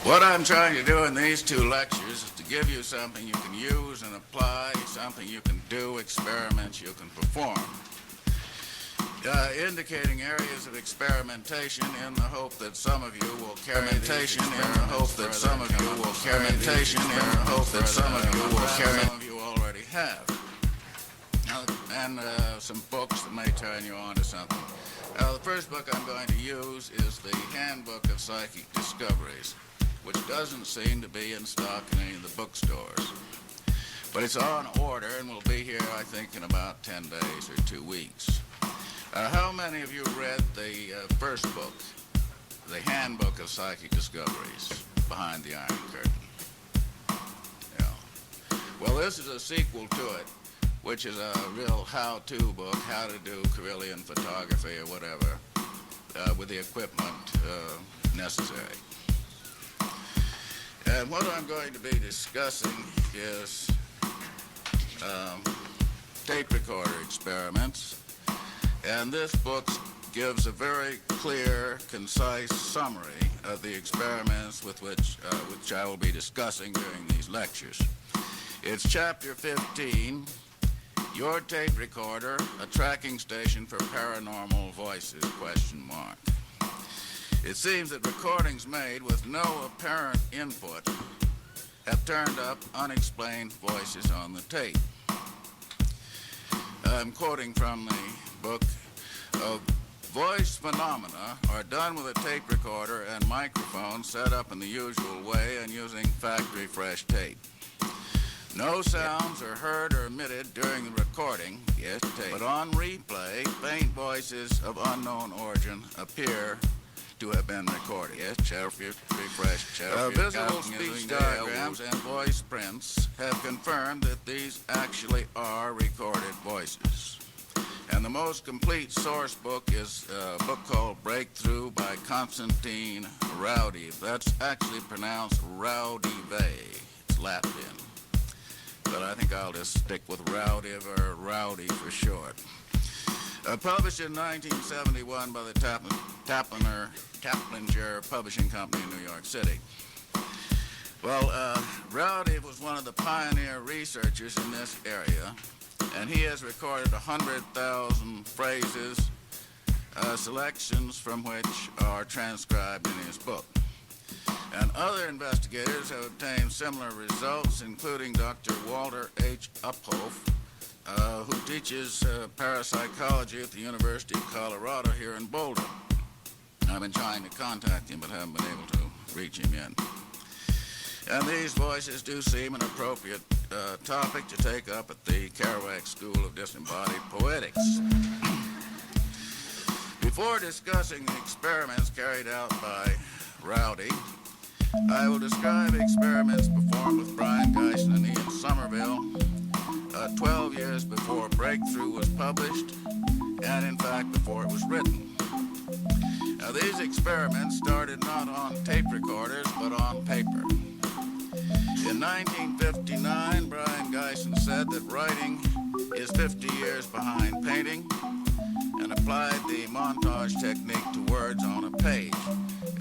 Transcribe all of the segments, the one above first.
What I'm trying to do in these two lectures is to give you something you can use and apply, something you can do, experiments you can perform. Indicating areas of experimentation in the hope that some of you will carry some of you already have. And some books that may turn you on to something. The first book I'm going to use is the Handbook of Psychic Discoveries, which doesn't seem to be in stock in any of the bookstores. But it's on order and will be here, I think, in about 10 days or 2 weeks. How many of you read the first book, the Handbook of Psychic Discoveries, Behind the Iron Curtain? Yeah. Well, this is a sequel to it, which is a real how-to book, how to do Kirlian photography or whatever, with the equipment necessary. And what I'm going to be discussing is tape recorder experiments. And this book gives a very clear, concise summary of the experiments with which I will be discussing during these lectures. It's chapter 15, Your Tape Recorder, a Tracking Station for Paranormal Voices, ? It seems that recordings made with no apparent input have turned up unexplained voices on the tape. I'm quoting from the book. Voice phenomena are done with a tape recorder and microphone set up in the usual way and using factory-fresh tape. No sounds are heard or emitted during the recording, but on replay, faint voices of unknown origin appear to have been recorded. Visible speech diagrams and voice prints have confirmed that these actually are recorded voices. And the most complete source book is a book called Breakthrough by Konstantin Raudive. That's actually pronounced Raudive. It's Latin. But I think I'll just stick with Raudive or Rowdy for short. Published in 1971 by the Taplinger Publishing Company in New York City. Well, Raudive was one of the pioneer researchers in this area, and he has recorded 100,000 phrases, selections from which are transcribed in his book. And other investigators have obtained similar results, including Dr. Walter H. Uphoff, who teaches parapsychology at the University of Colorado here in Boulder. I've been trying to contact him, but haven't been able to reach him yet. And these voices do seem an appropriate topic to take up at the Kerouac School of Disembodied Poetics. Before discussing the experiments carried out by Rowdy, I will describe experiments performed with Brian Geisen and Ian Somerville 12 years before Breakthrough was published, and in fact before it was written. Now, these experiments started not on tape recorders, but on paper. In 1959, Brian Geisen said that writing is 50 years behind painting, and applied the montage technique to words on a page.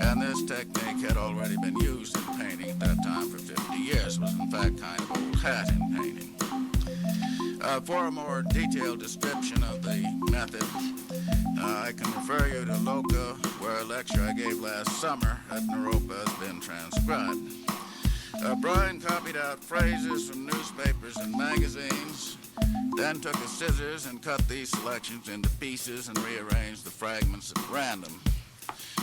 And this technique had already been used in painting at that time for 50 years. It was in fact kind of old hat in painting. For a more detailed description of the method, I can refer you to Loka, where a lecture I gave last summer at Naropa has been transcribed. Brian copied out phrases from newspapers and magazines, then took his scissors and cut these selections into pieces and rearranged the fragments at random.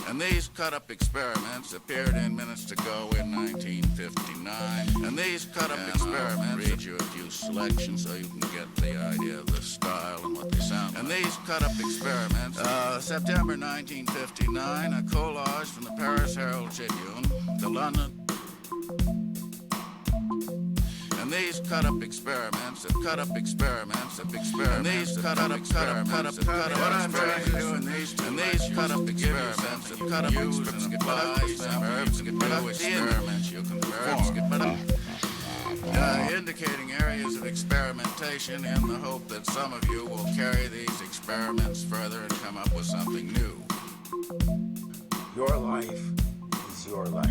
And these cut-up experiments appeared in Minutes to Go in 1959. And these cut-up experiments, read you a few selections so you can get the idea of the style and what they sound like. And these cut-up experiments, September 1959, a collage from the Paris Herald Tribune, the London. And these cut-up experiments, what I'm trying to do in these two cut-up experiments, cut-up experiments you can perform, indicating areas of experimentation in the hope that some of you will carry these experiments further and come up with something new. Your life is your life.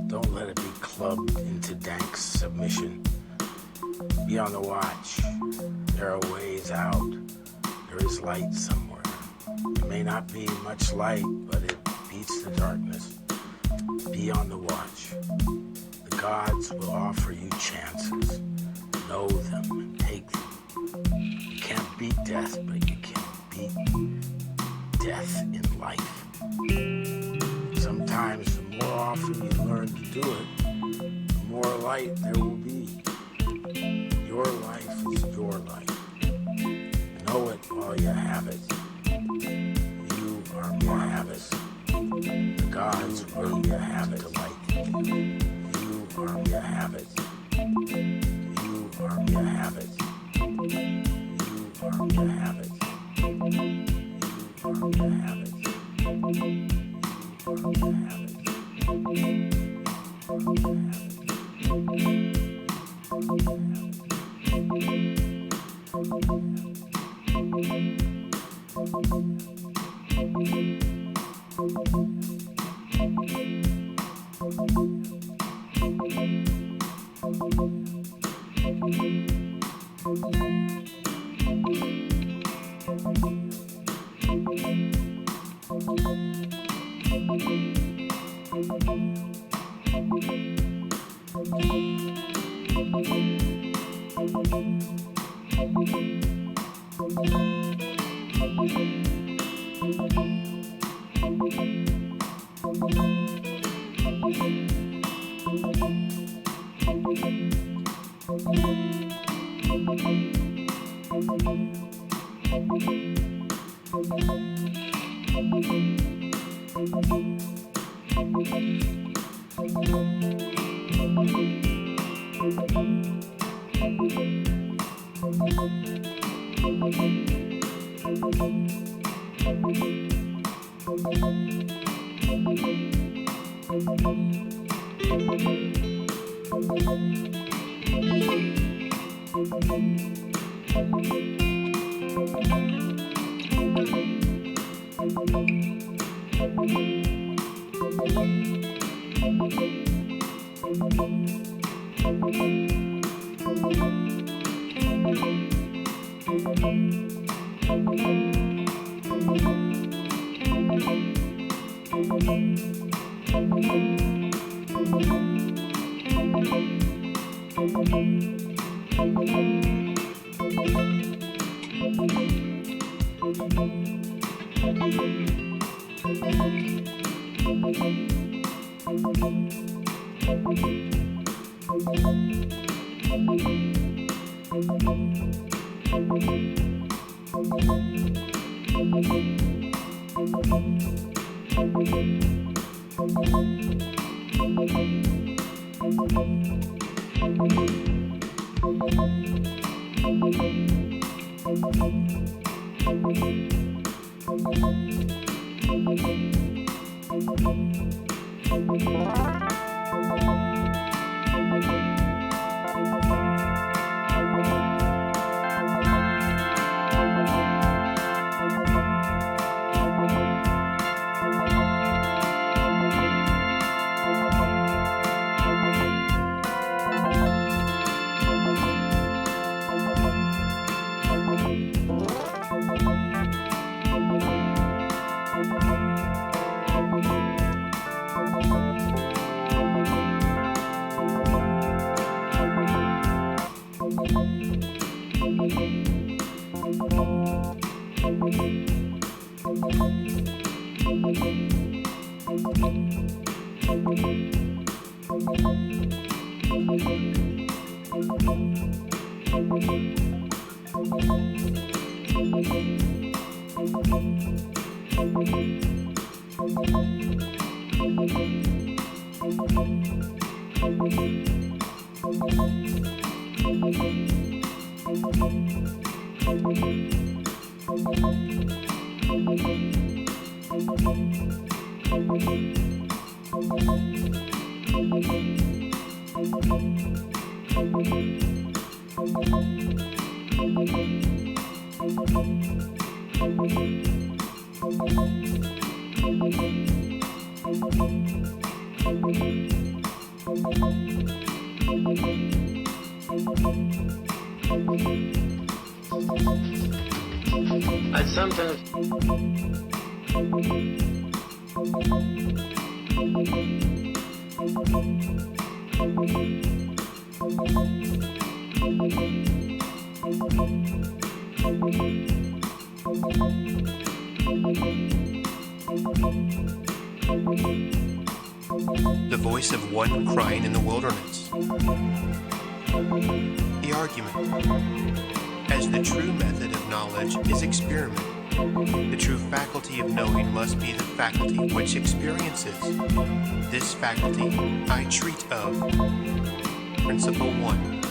Don't let it be clubbed into dank submission. Be on the watch. There are ways out. There is light somewhere. It may not be much light, but it beats the darkness. Be on the watch. The gods will offer you chances. Know them and take them. You can't beat death, but you can beat death in life. Sometimes the more often you learn to do it, the more light there will be. Your life is your life. Know it while you have it. You are your habit. The gods will you have it like you. You are your habit. You are your habit. You are your habit. You are your habit. You are your habit. I sometimes The voice of one crying in the wilderness. The argument. As the true method of knowledge is experiment, the true faculty of knowing must be the faculty which experiences. This faculty I treat of. Principle 1.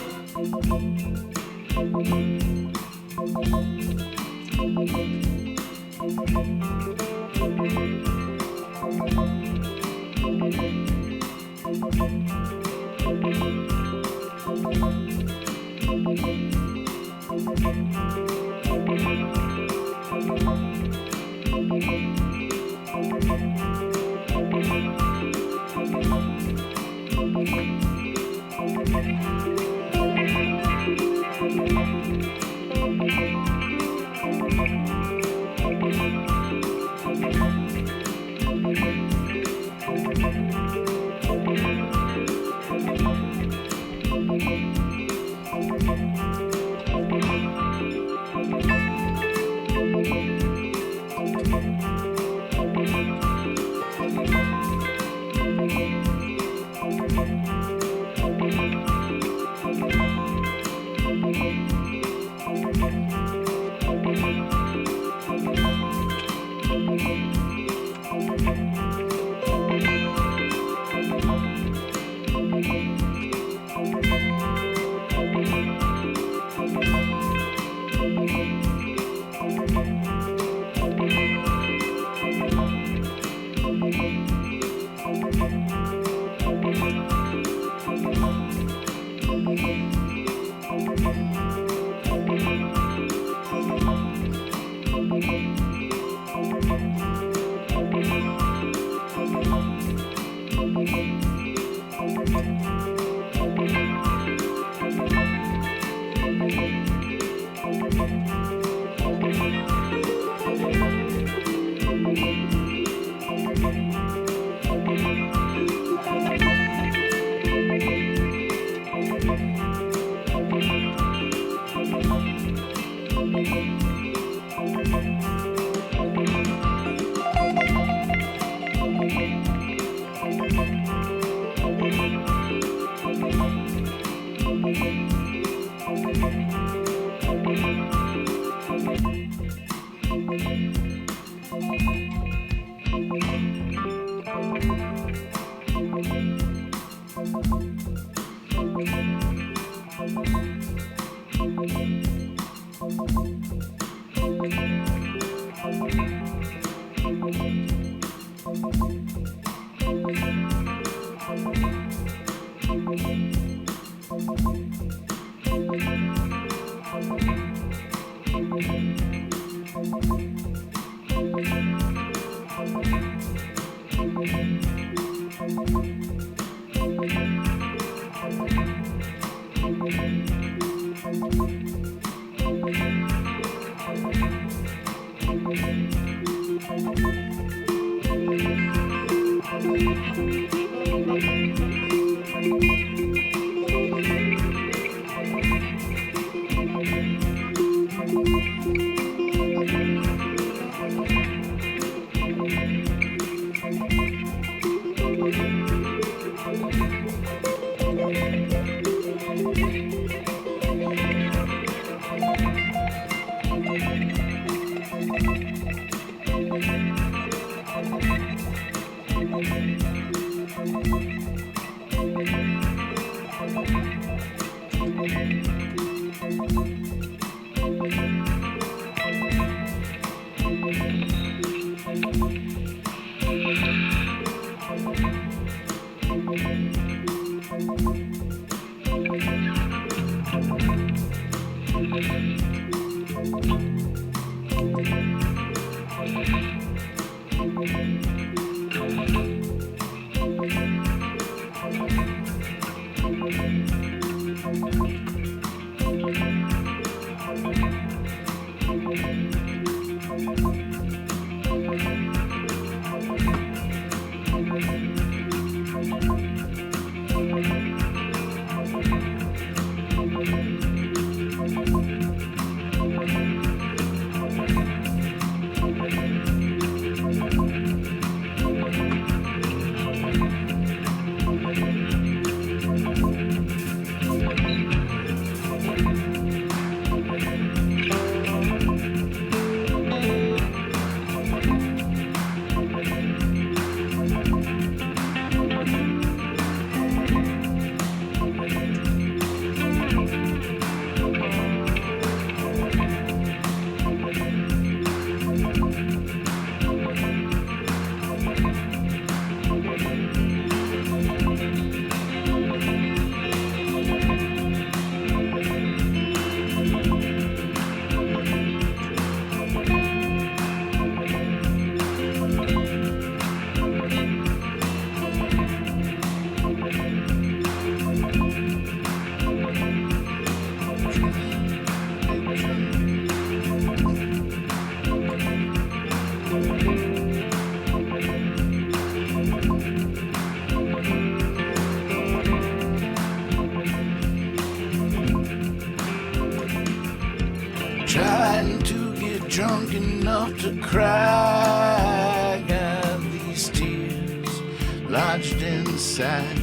Trying to get drunk enough to cry. Got these tears lodged inside.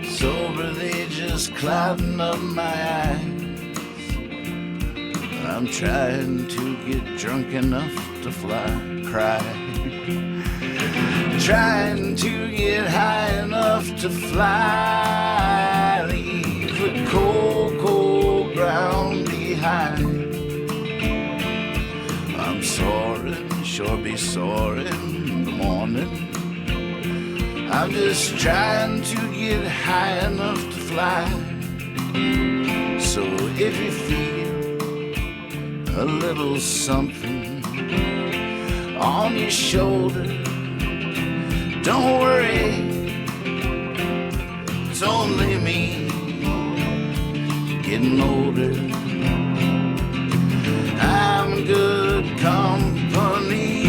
Sober, they just clouding up my eyes. I'm trying to get drunk enough to cry. Trying to get high enough to fly. Leave the cold, cold ground behind. I'm soaring, sure be soaring in the morning. I'm just trying to get high enough to fly. So if you feel a little something on your shoulder, don't worry, it's only me getting older. I'm good company.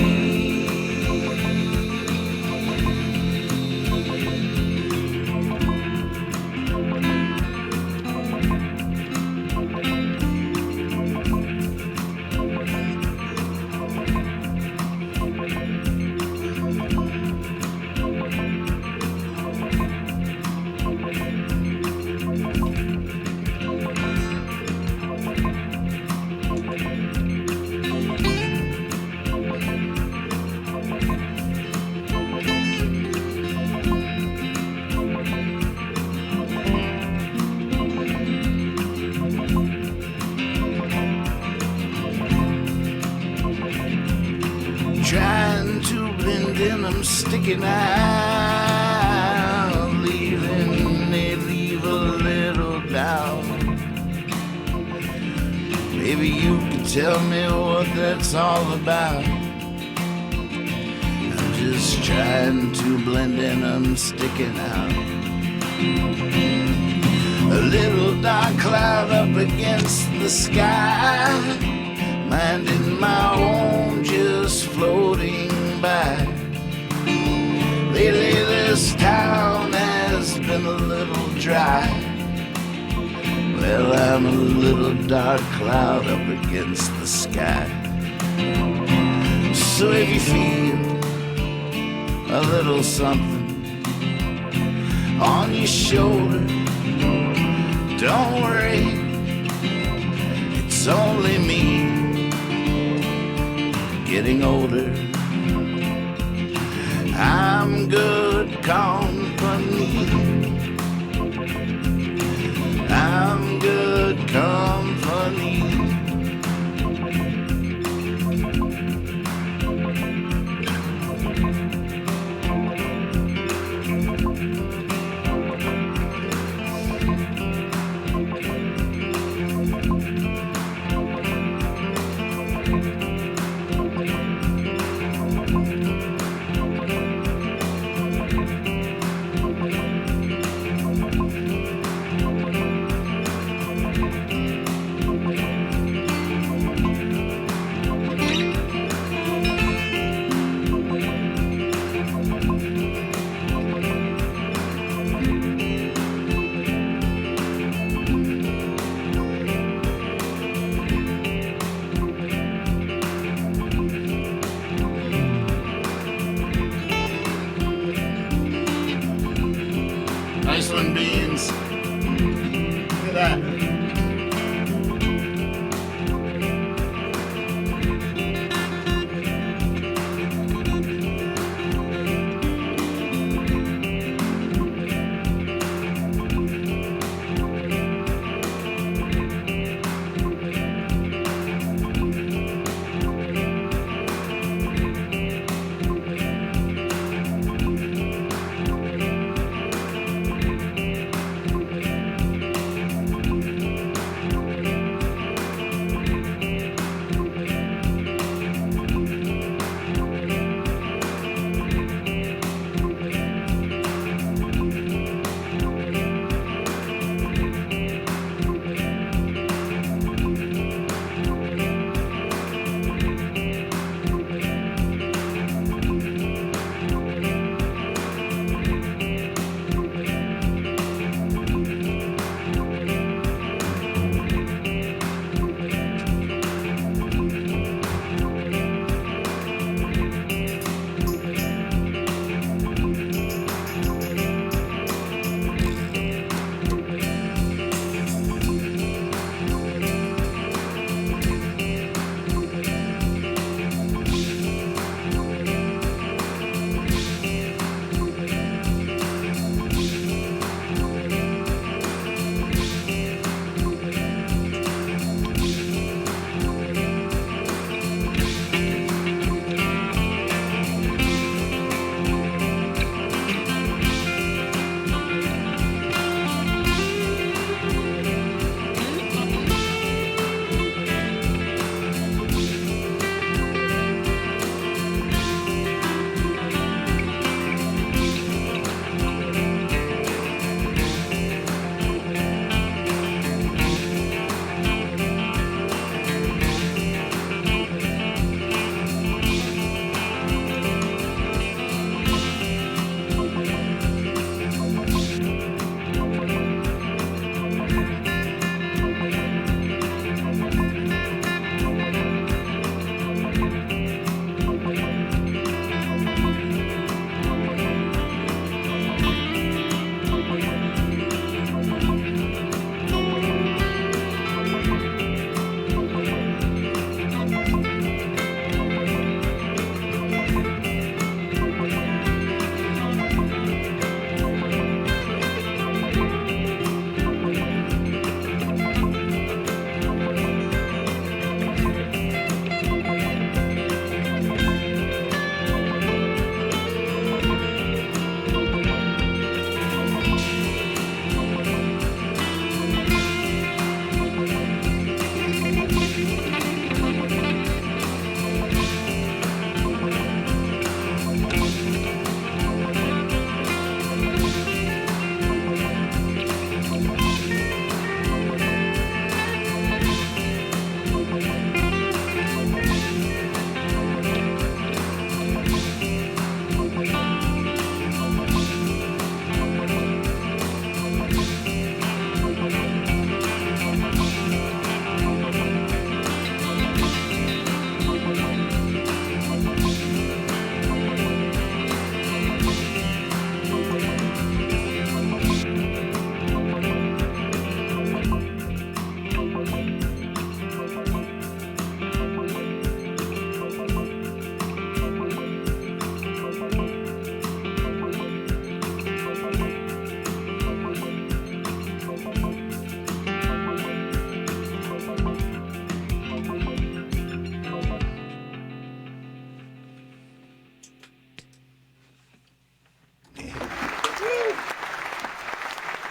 Trying to blend in, I'm sticking out, leaving, they leave a little doubt. Maybe you can tell me what that's all about. I'm just trying to blend in, I'm sticking out. A little dark cloud up against the sky, minding my own, just floating by. Lately this town has been a little dry. Well, I'm a little dark cloud up against the sky. So if you feel a little something on your shoulder, don't worry, it's only me getting older. I'm good company. I'm good company. Nice one, Beans. Look at that.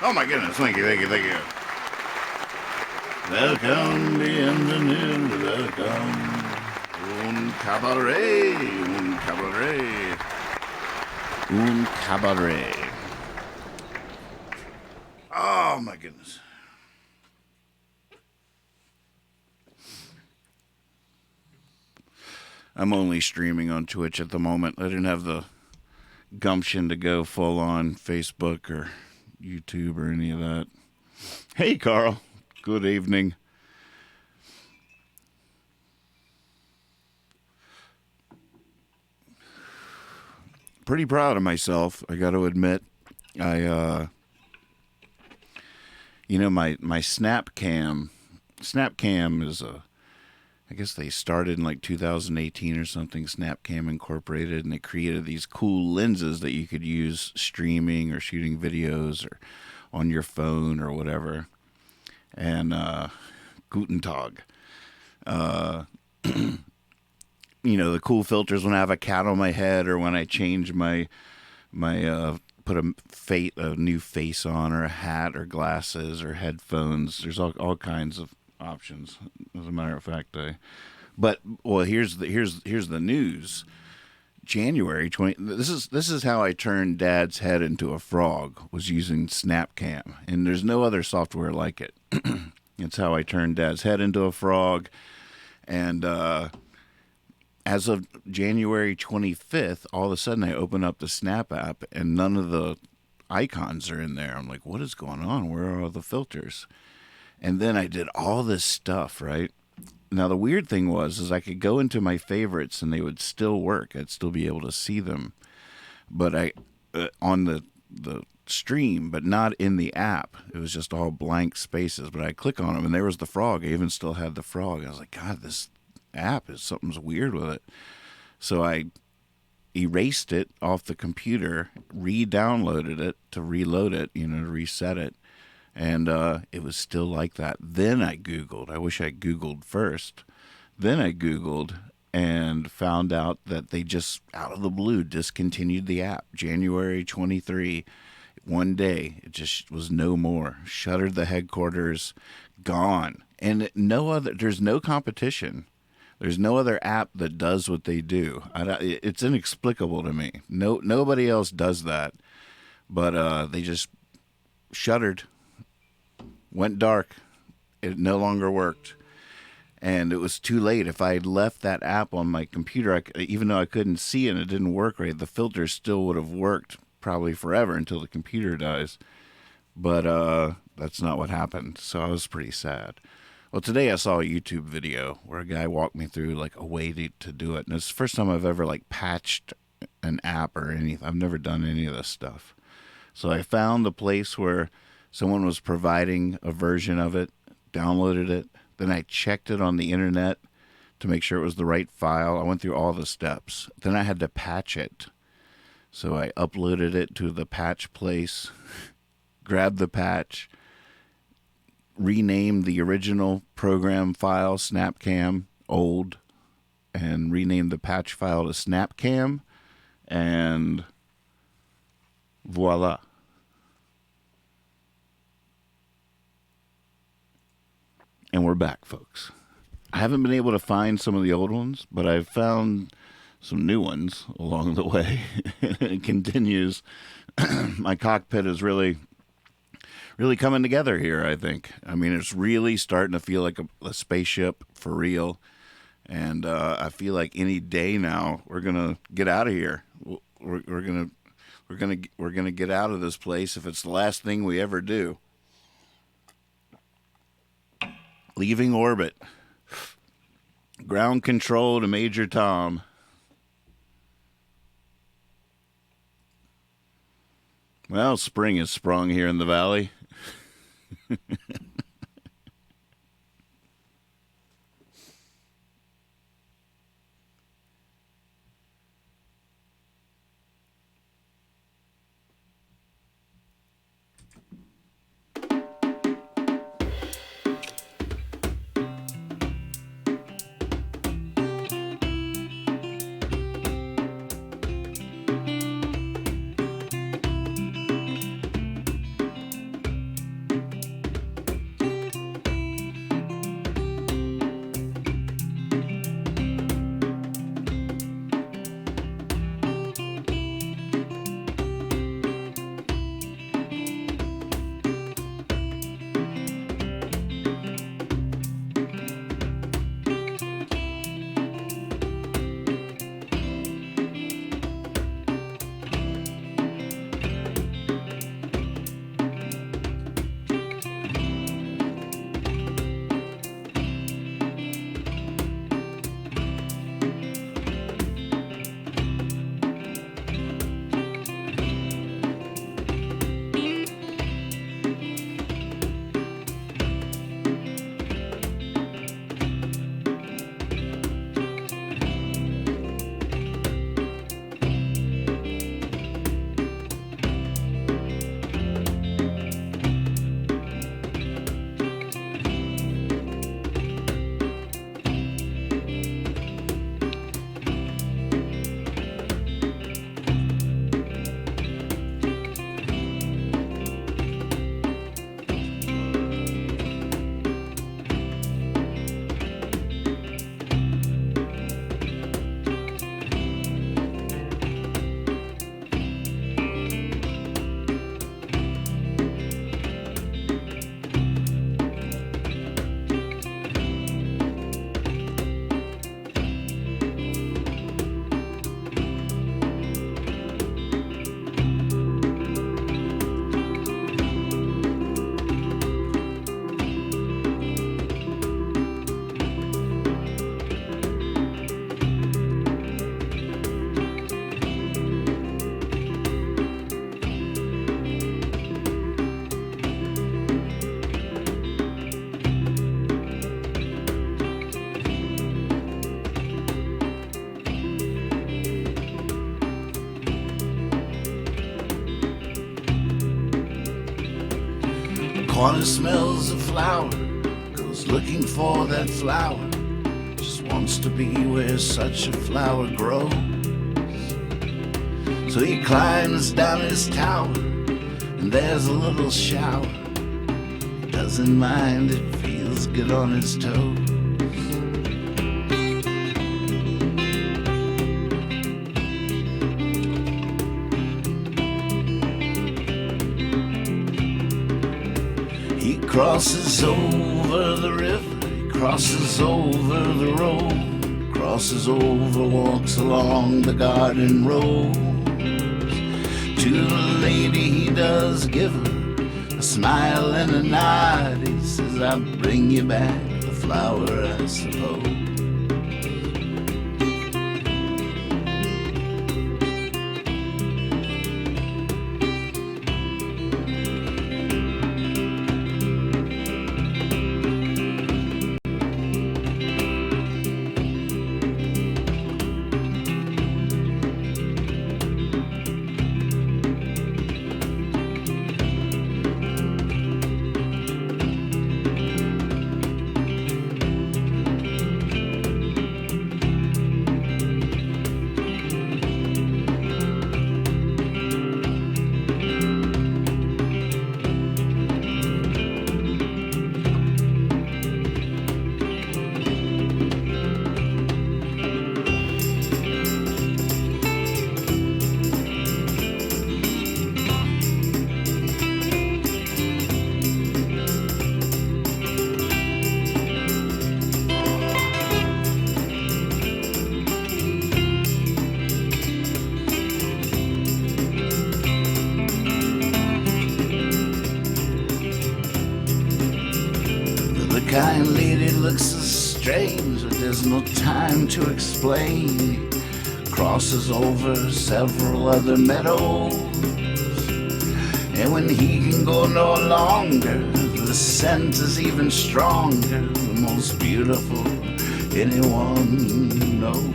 Oh my goodness, thank you. Welcome, bienvenue, welcome. Un cabaret. Oh my goodness. I'm only streaming on Twitch at the moment. I didn't have the gumption to go full on Facebook or YouTube or any of that. Hey, Carl. Good evening. Pretty proud of myself, I got to admit. My Snapcam is I guess they started in like 2018 or something, Snapcam Incorporated, and they created these cool lenses that you could use streaming or shooting videos or on your phone or whatever. And Guten Tag. The cool filters when I have a cat on my head or when I change my put a new face on or a hat or glasses or headphones. There's all kinds of options. As a matter of fact, here's the news. January 20. This is how I turned Dad's head into a frog. Was using Snapcam, and there's no other software like it. It's how I turned Dad's head into a frog, and as of January 25th, all of a sudden I open up the Snap app, and none of the icons are in there. I'm like, what is going on? Where are all the filters? And then I did all this stuff, right? Now, the weird thing was I could go into my favorites and they would still work. I'd still be able to see them. But on the stream, but not in the app. It was just all blank spaces. But I click on them and there was the frog. I even still had the frog. I was like, God, this app something's weird with it. So I erased it off the computer, re-downloaded it to reload it, to reset it. And it was still like that. Then I Googled. I wish I Googled first. Then I Googled and found out that they just, out of the blue, discontinued the app. January 23, one day, it just was no more. Shuttered the headquarters, gone. And there's no competition. There's no other app that does what they do. It's inexplicable to me. Nobody else does that. But they just shuttered. Went dark. It no longer worked. And it was too late. If I had left that app on my computer, even though I couldn't see it and it didn't work right, the filter still would have worked probably forever until the computer dies. But that's not what happened. So I was pretty sad. Well, today I saw a YouTube video where a guy walked me through like a way to do it. And it's the first time I've ever like patched an app or anything. I've never done any of this stuff. So I found the place where someone was providing a version of it, downloaded it. Then I checked it on the internet to make sure it was the right file. I went through all the steps. Then I had to patch it. So I uploaded it to the patch place, grabbed the patch, renamed the original program file, Snapcam, old, and renamed the patch file to Snapcam, and voila. And we're back, folks. I haven't been able to find some of the old ones, but I've found some new ones along the way. It continues. My cockpit is really coming together here, I think. I mean, it's really starting to feel like a spaceship for real. And I feel like any day now we're gonna get out of here. We're gonna get out of this place if it's the last thing we ever do. Leaving orbit. Ground control to Major Tom. Well, spring has sprung here in the valley. corner smells a flower, goes looking for that flower, just wants to be where such a flower grows. So he climbs down his tower, and there's a little shower. He doesn't mind, it feels good on his toes. He crosses over the river, he crosses over the road, crosses over, walks along the garden road. To the lady he does give her a smile and a nod. He says, I'll bring you back the flower, I suppose. The kind lady looks so strange that there's no time to explain. Crosses over several other meadows, and when he can go no longer, the scent is even stronger. The most beautiful anyone knows.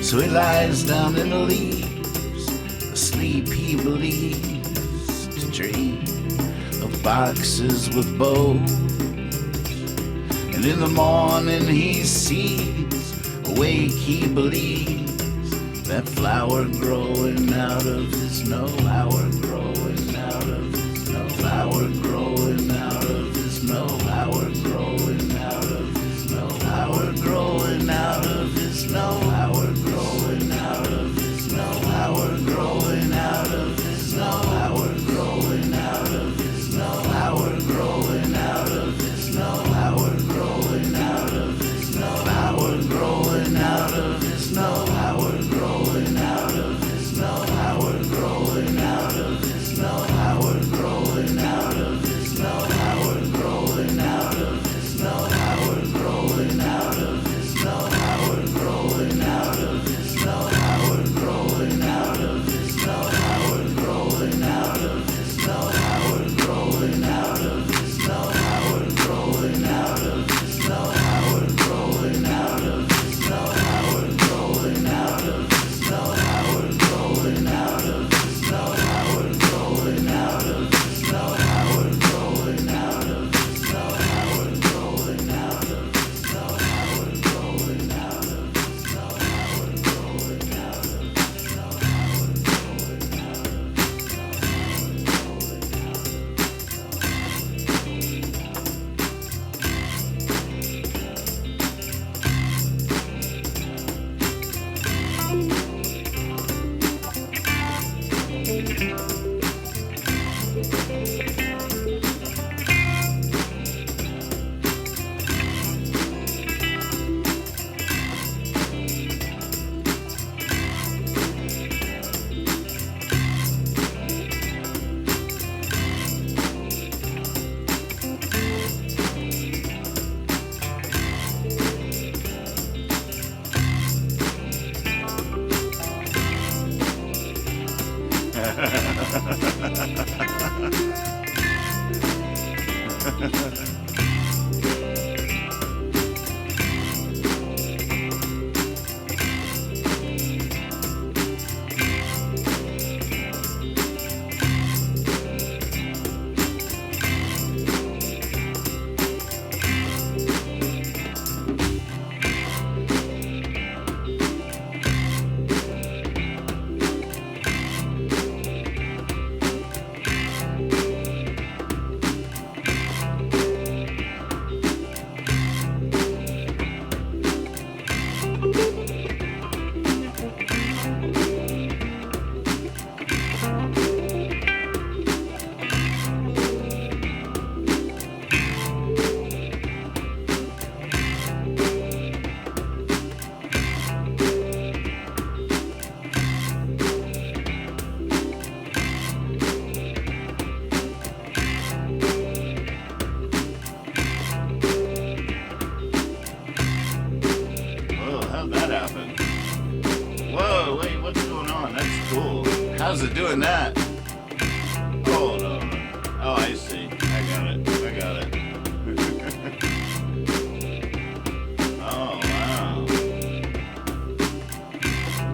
So he lies down in the leaves, asleep he believes, to dream of boxes with bows. And in the morning he sees, awake he believes, that flower growing out of his nose, flower growing out of his nose, flower growing out of his nose, flower growing out of his nose, flower growing out of his nose, flower growing out of his nose, flower growing out of his nose, flower growing out of his nose, flower growing out of his nose, flower growing out of his nose, flower growing out of his nose, flower growing out of his nose, flower growing out of his nose, flower growing out of his nose, flower growing out of his nose, flower growing How's it doing that? Hold on. Oh, I see. I got it. Oh, wow.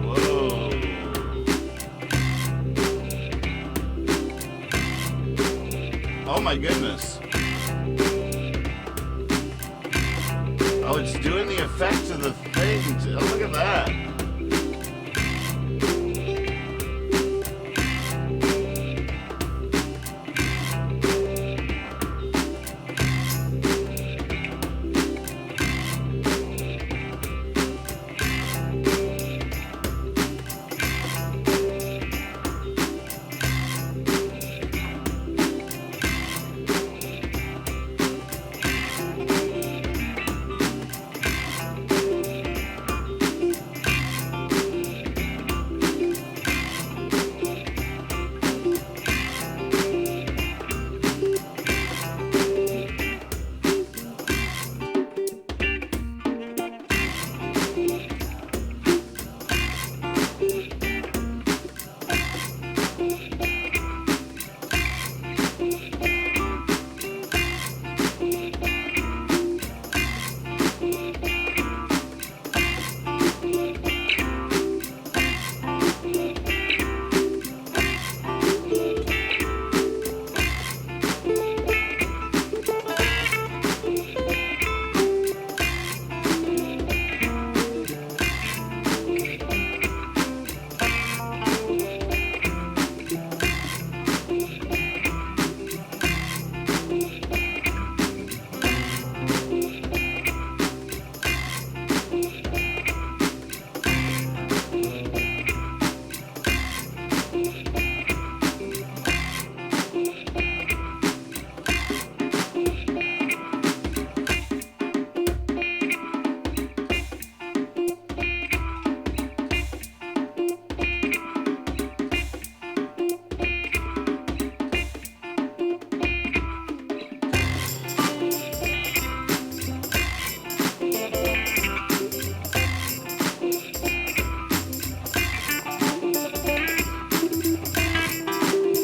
Whoa. Oh my goodness. Oh, it's doing the effect of the thing. Oh, look at that.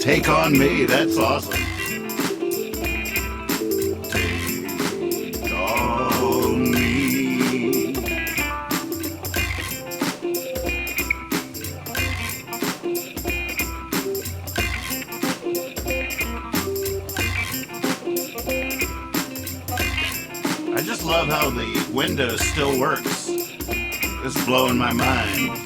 Take on me, that's awesome. Take on me. I just love how the window still works. It's blowing my mind.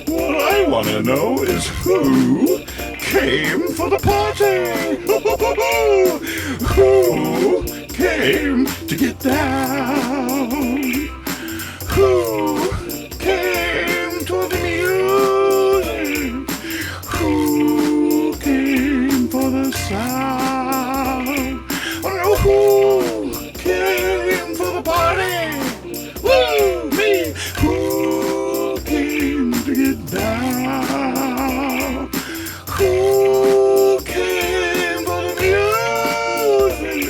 I want to know is who came for the party? Who came to get down? Who came to the music? Who came for the sound? I want to know who came for the party? Woo, me! Who came to get down? Who came for the music?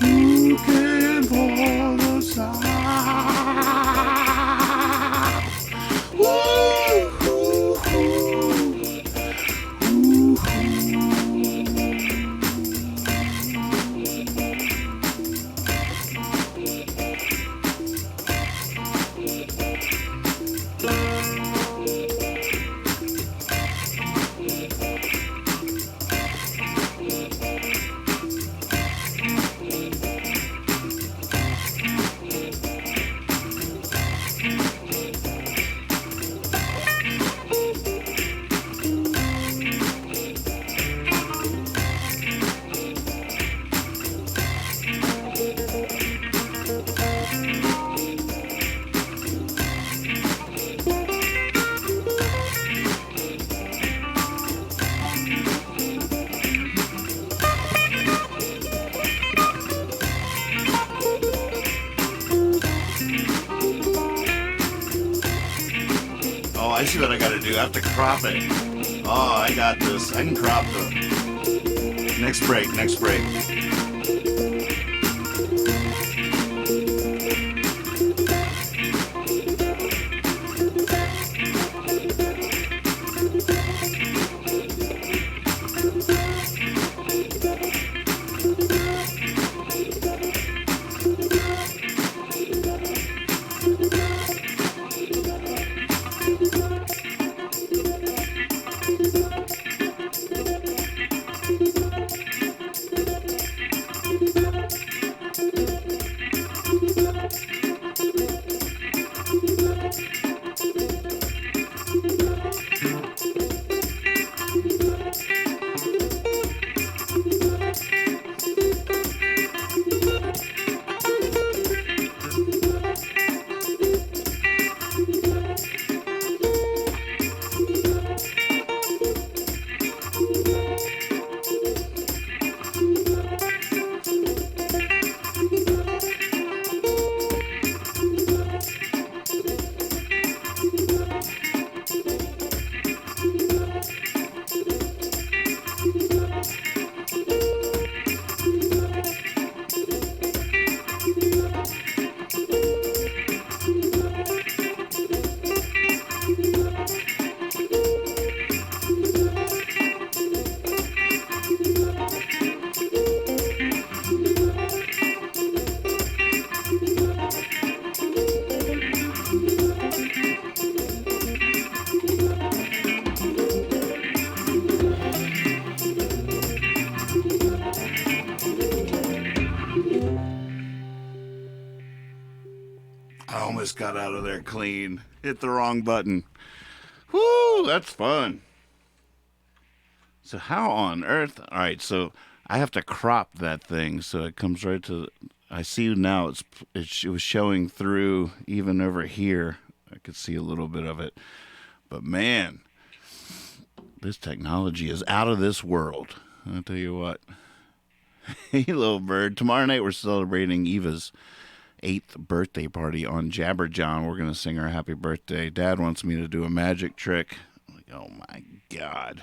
Who came for I see what I gotta do. I have to crop it. Oh, I got this. I can crop the... Next break, next break. I almost got out of there clean. Hit the wrong button. Whoo, that's fun. So how on earth? All right, so I have to crop that thing so it comes right to... I see now it was showing through even over here. I could see a little bit of it. But man, this technology is out of this world. I'll tell you what. Hey, little bird. Tomorrow night we're celebrating Eva's 8th birthday party on Jabberjohn. We're going to sing her happy birthday. Dad wants me to do a magic trick. I'm like, oh my God.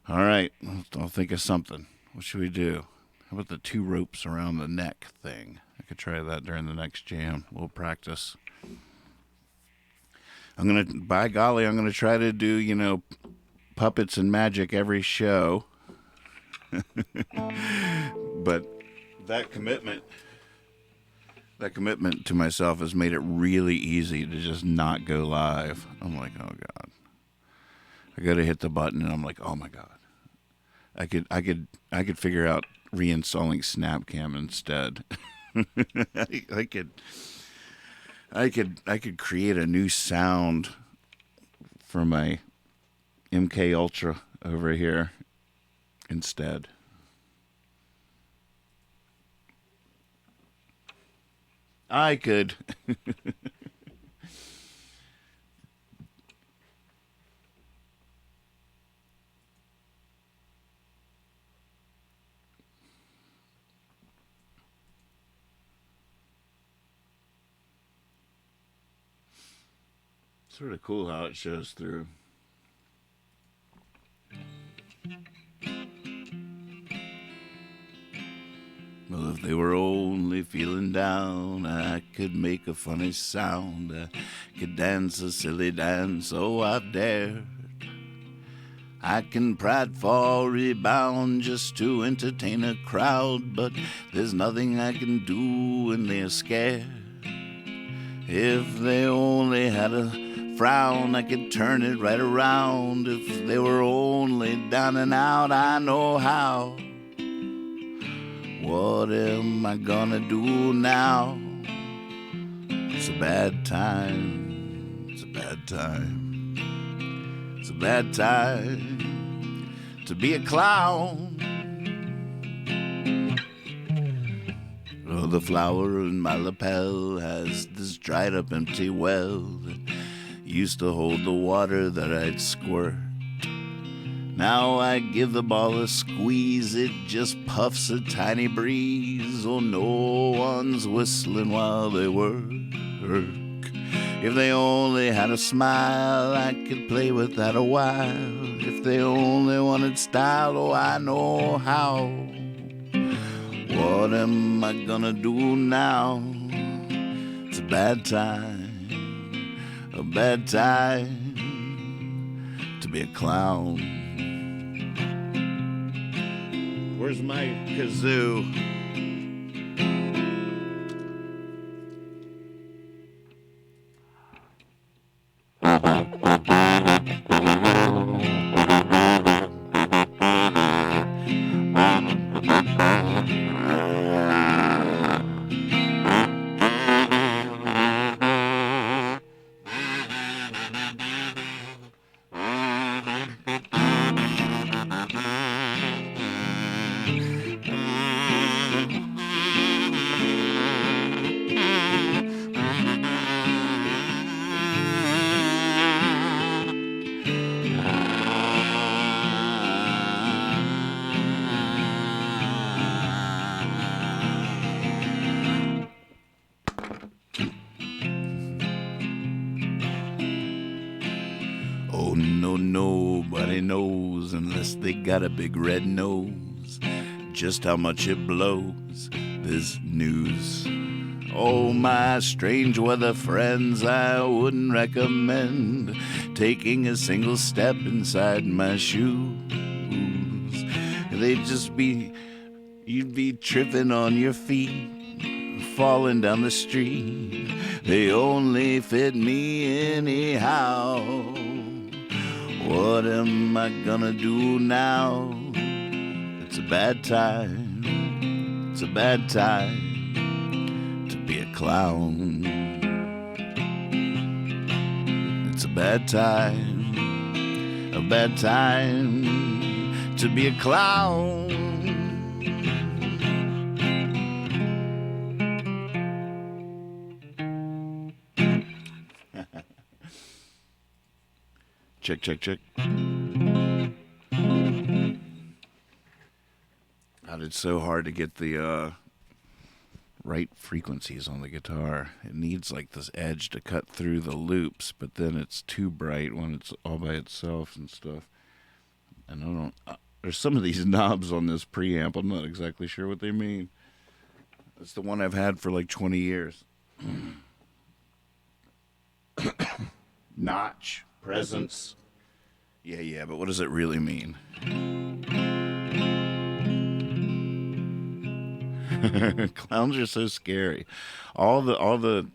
All right, I'll think of something. What should we do? How about the 2 ropes around the neck thing? I could try that during the next jam. We'll practice. By golly, I'm going to try to do, puppets and magic every show. But that commitment to myself has made it really easy to just not go live. I'm like, oh God. I got to hit the button and I'm like, oh my God. I could figure out reinstalling Snapcam instead. I could create a new sound for my MK Ultra over here instead. I could. Sort of cool how it shows through. Well, if they were only feeling down, I could make a funny sound. I could dance a silly dance, oh, I've dared. I can prideful rebound just to entertain a crowd, but there's nothing I can do when they're scared. If they only had a frown, I could turn it right around. If they were only down and out, I know how. What am I gonna do now? It's a bad time. It's a bad time. It's a bad time to be a clown. Oh, the flower in my lapel has this dried up empty well that used to hold the water that I'd squirt. Now I give the ball a squeeze, it just puffs a tiny breeze. Oh, no one's whistling while they work. If they only had a smile, I could play with that a while. If they only wanted style, oh, I know how. What am I gonna do now? It's a bad time to be a clown. Where's my kazoo? Oh, no, nobody knows unless they got a big red nose just how much it blows, this news. Oh, my strange weather friends, I wouldn't recommend taking a single step inside my shoes. You'd be tripping on your feet, falling down the street. They only fit me anyhow. What am I gonna do now? It's a bad time to be a clown. It's a bad time to be a clown. Check, check, check. God, it's so hard to get the right frequencies on the guitar. It needs like this edge to cut through the loops, but then it's too bright when it's all by itself and stuff. And I don't. There's some of these knobs on this preamp. I'm not exactly sure what they mean. It's the one I've had for like 20 years. Notch. Presence. Yeah, but what does it really mean? Clowns are so scary. All the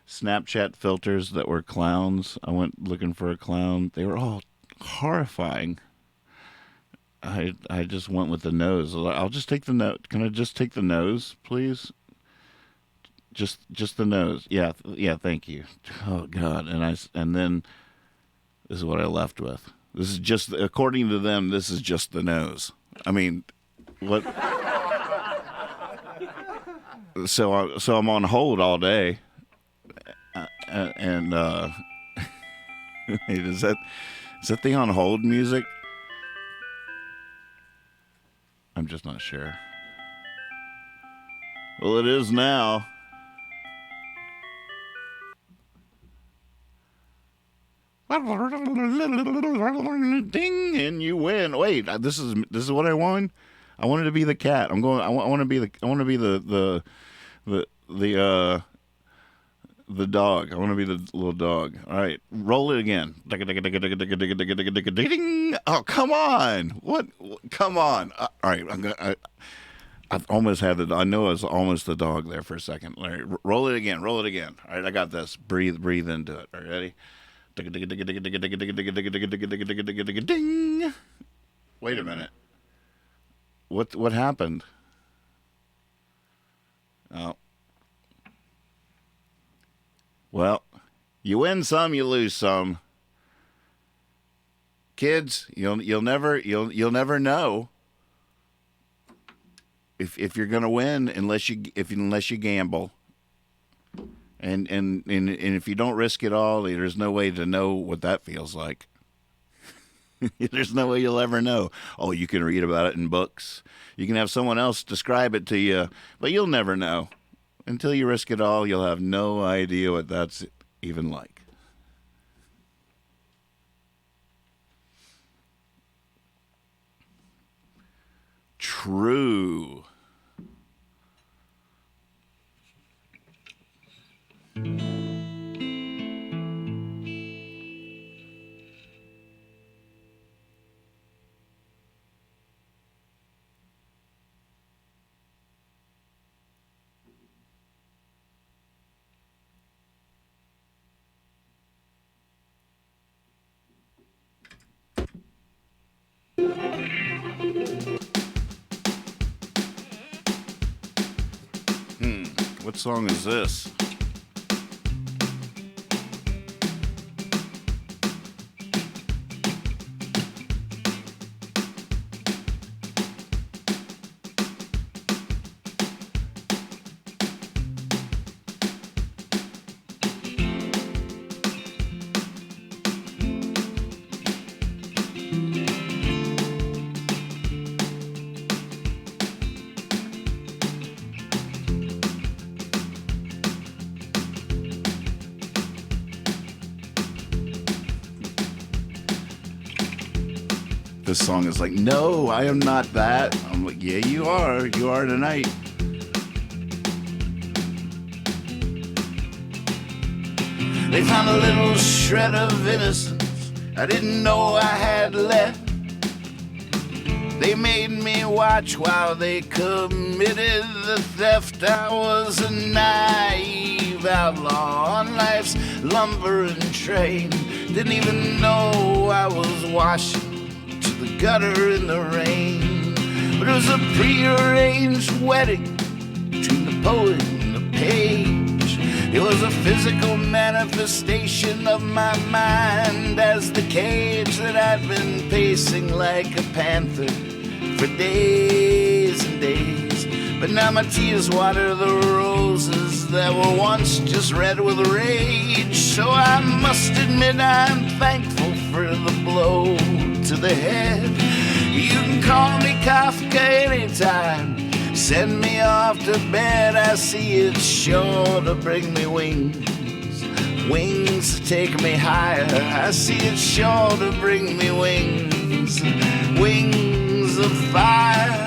Snapchat filters that were clowns, I went looking for a clown. They were all horrifying. I just went with the nose. I'll just take the nose. Can I just take the nose, please? Just the nose. Yeah, thank you. Oh God. And then this is what I left with. This is just, according to them, this is just the nose. I mean, what? So I'm on hold all day, and wait, is that the on hold music? I'm just not sure. Well, it is now. Ding, and you win. Wait, this is what I won. I wanted to be the cat. I want to be the dog. I want to be the little dog. All right, roll it again. Oh, come on! What? Come on! All right, I almost had I know I was almost the dog there for a second. All right, roll it again. All right, I got this. Breathe into it. All right, ready? Ding. Wait a minute. What happened? Oh. Well, you win some, you lose some. Kids, you'll never know if you're gonna win unless you gamble. And if you don't risk it all, there's no way to know what that feels like. There's no way you'll ever know. Oh, you can read about it in books. You can have someone else describe it to you, but you'll never know. Until you risk it all, you'll have no idea what that's even like. True. What song is this? This song is like, no, I am not that. I'm like, yeah, you are. You are tonight. They found a little shred of innocence I didn't know I had left. They made me watch while they committed the theft. I was a naive outlaw on life's lumbering train. Didn't even know I was washing the gutter in the rain. But it was a prearranged wedding between the poet and the page. It was a physical manifestation of my mind as the cage that I'd been pacing like a panther for days and days. But now my tears water the roses that were once just red with rage. So I must admit I'm thankful for the blow to the head. You can call me Kafka anytime. Send me off to bed. I see it's sure to bring me wings. Wings to take me higher. I see it's sure to bring me wings. Wings of fire.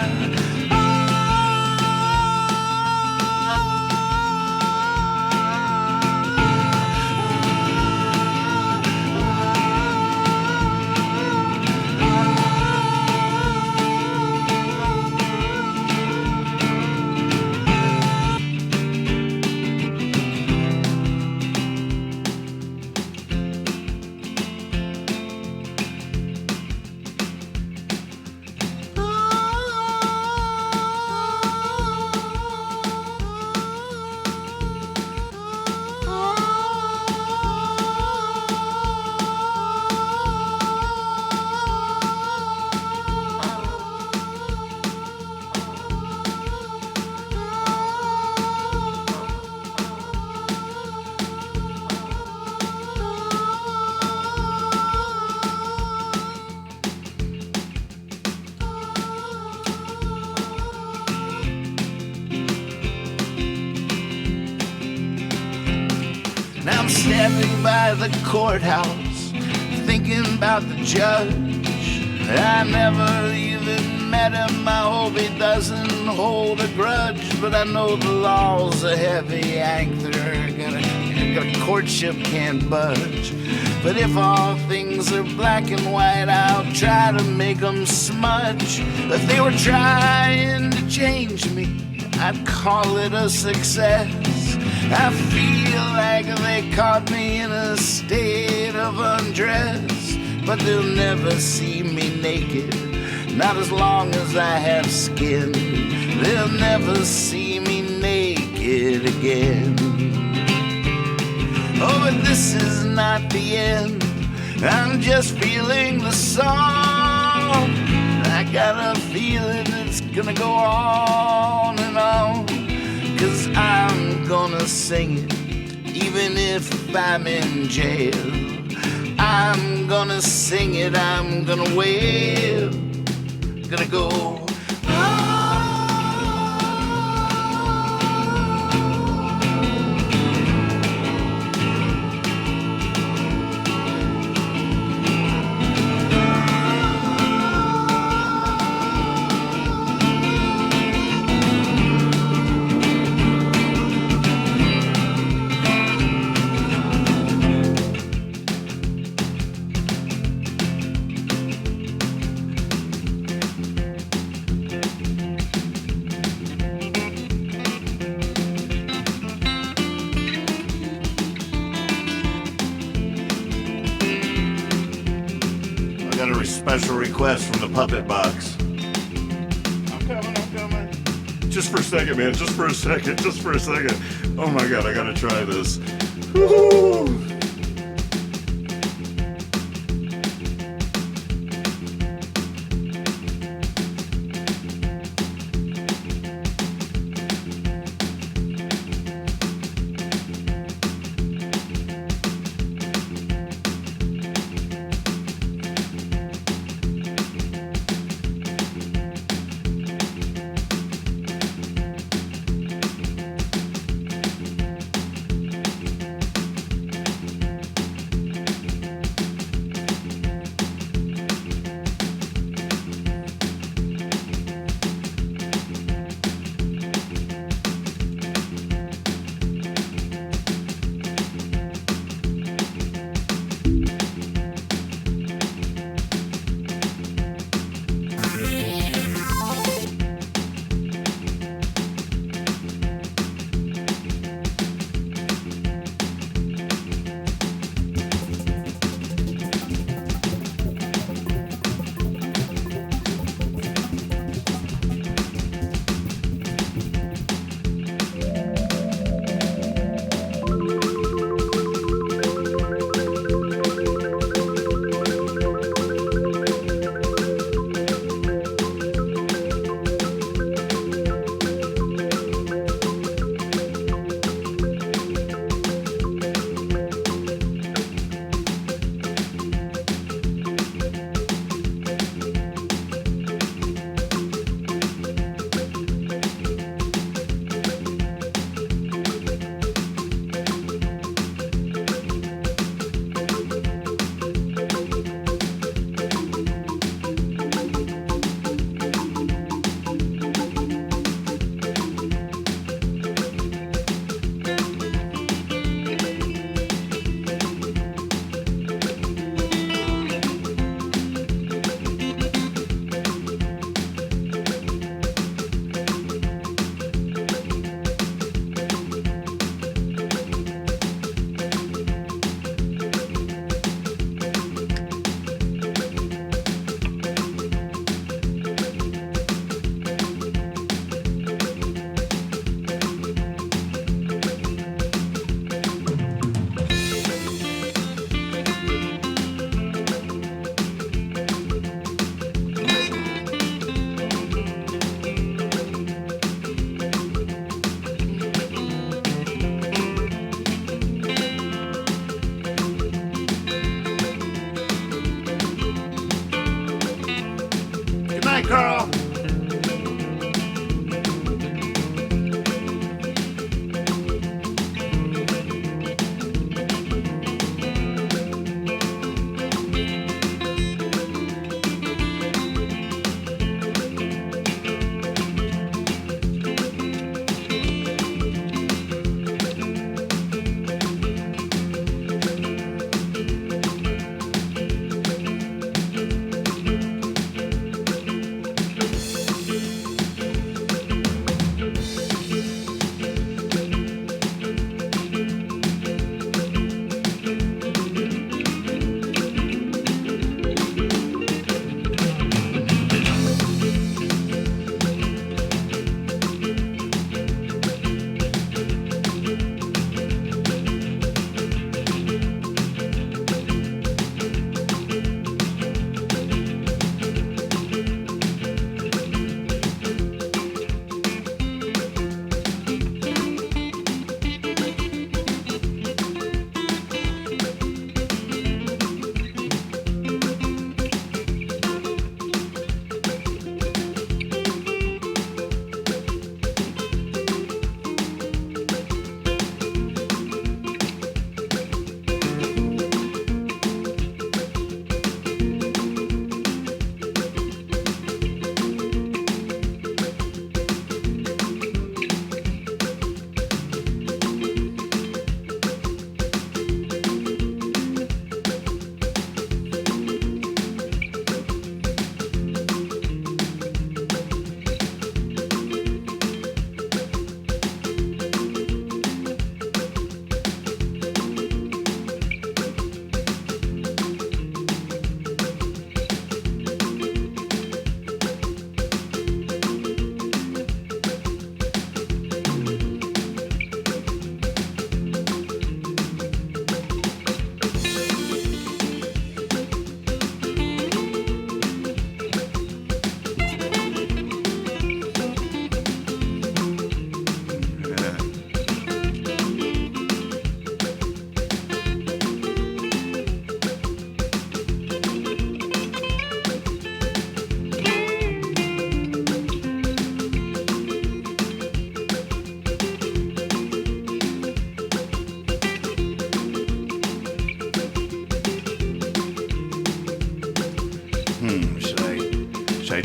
Now I'm standing by the courthouse, thinking about the judge. I never even met him, I hope he doesn't hold a grudge. But I know the law's a heavy anchor, got a courtship can't budge. But if all things are black and white, I'll try to make them smudge. If they were trying to change me, I'd call it a success. I feel like they caught me in a state of undress. But they'll never see me naked, not as long as I have skin. They'll never see me naked again. Oh, but this is not the end, I'm just feeling the song. I got a feeling it's gonna go on and on, 'cause I'm gonna sing it, even if I'm in jail. I'm gonna sing it, I'm gonna wail, gonna go. special request from the puppet box. I'm coming. Just for a second, man. Just for a second. Oh my god, I gotta try this. Woo-hoo!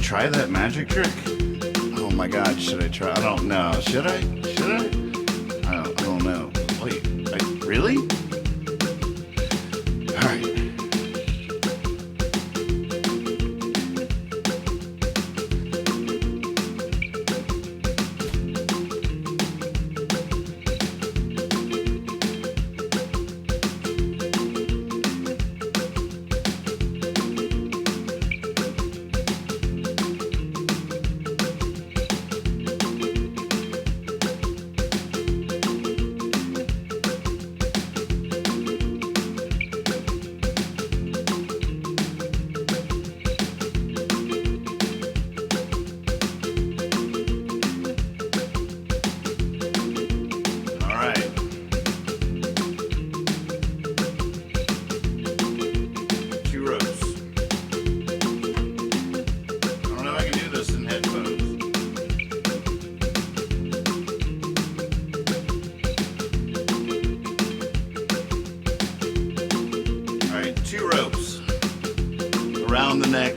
try that magic trick? Oh my God, should I try? I don't know. Should I? I don't know. Wait, really? All right. Around the neck.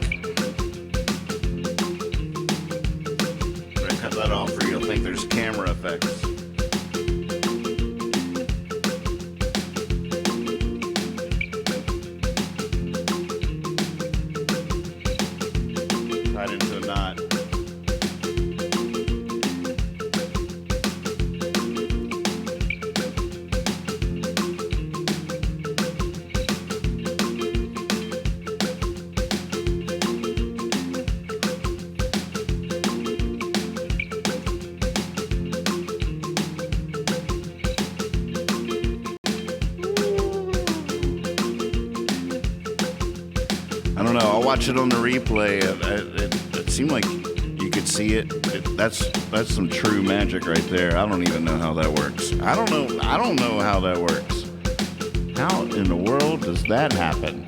I'm gonna cut that off, or you'll think there's camera effects. Tied into a knot. I don't know. I'll watch it on the replay. It seemed like you could see it. That's some true magic right there. I don't even know how that works. I don't know how that works. How in the world does that happen?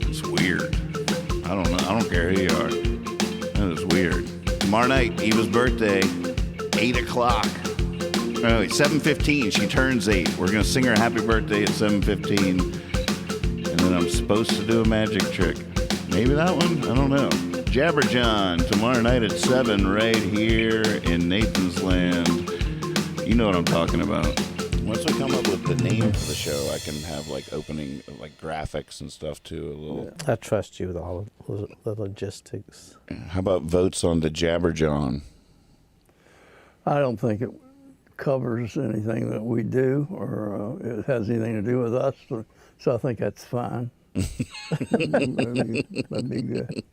It's weird. I don't know. I don't care who you are. That is weird. Tomorrow night, Eva's birthday, 8 o'clock. Oh, wait, 7:15. She turns 8. We're gonna sing her happy birthday at 7:15. And then I'm supposed to do a magic trick. Maybe that one? I don't know. Jabberjohn, tomorrow night at 7 right here in Nathan's Land. You know what I'm talking about. Once we come up with the name for the show, I can have like opening, like graphics and stuff too. A little. I trust you with all the logistics. How about votes on the Jabberjohn? I don't think it covers anything that we do or it has anything to do with us. So I think that's fine. That'd be good.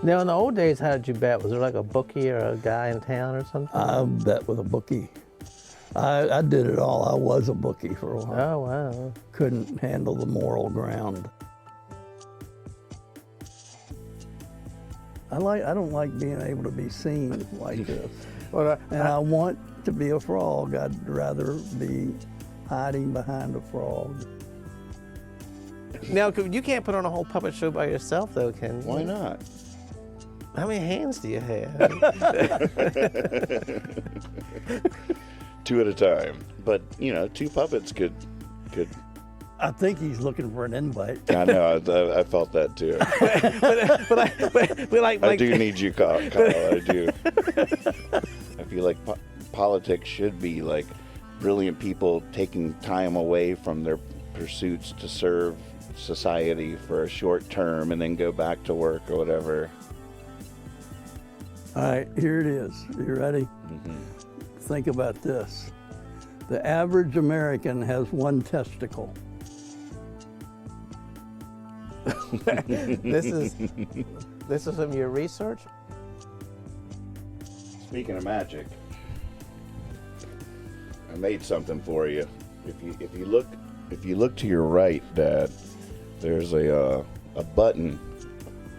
Now, in the old days, how did you bet? Was there like a bookie or a guy in town or something? I bet with a bookie. I did it all. I was a bookie for a while. Oh, wow. Couldn't handle the moral ground. I don't like being able to be seen like this. Well, And I want to be a frog. I'd rather be hiding behind a frog. now, you can't put on a whole puppet show by yourself, though, can you? Why not? How many hands do you have? 2 at a time. But, you know, 2 puppets could. I think he's looking for an invite. I know, I felt that too. but like, I do need you, Kyle. I do. I feel like politics should be like brilliant people taking time away from their pursuits to serve society for a short term and then go back to work or whatever. All right, here it is. You ready? Mm-hmm. Think about this. The average American has 1 testicle. this is from your research? Speaking of magic, I made something for you. If you look to your right, Dad, there's a button.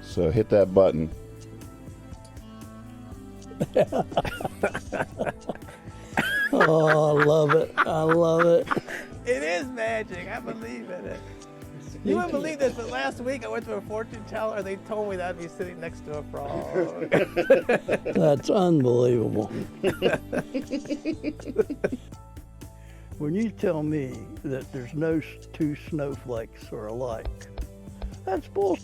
So hit that button. Oh, I love it. I love it. It is magic. I believe in it. You wouldn't believe this, but last week I went to a fortune teller and they told me that I'd be sitting next to a frog. That's unbelievable. When you tell me that there's no 2 snowflakes are alike, That's bull.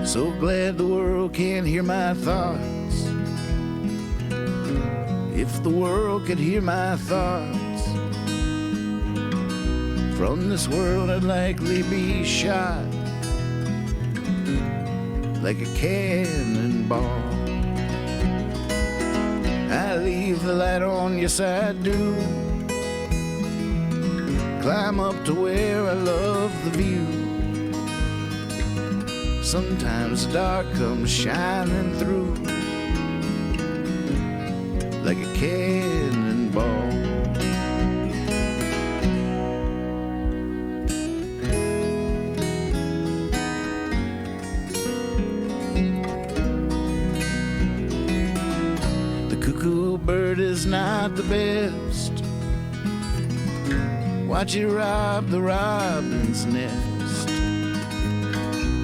So glad the world can't hear my thoughts. If the world could hear my thoughts, from this world I'd likely be shot like a cannonball. I leave the light on, yes I do. Climb up to where I love the view. Sometimes the dark comes shining through like a cannonball. The cuckoo bird is not the best. Watch it rob the robin's nest.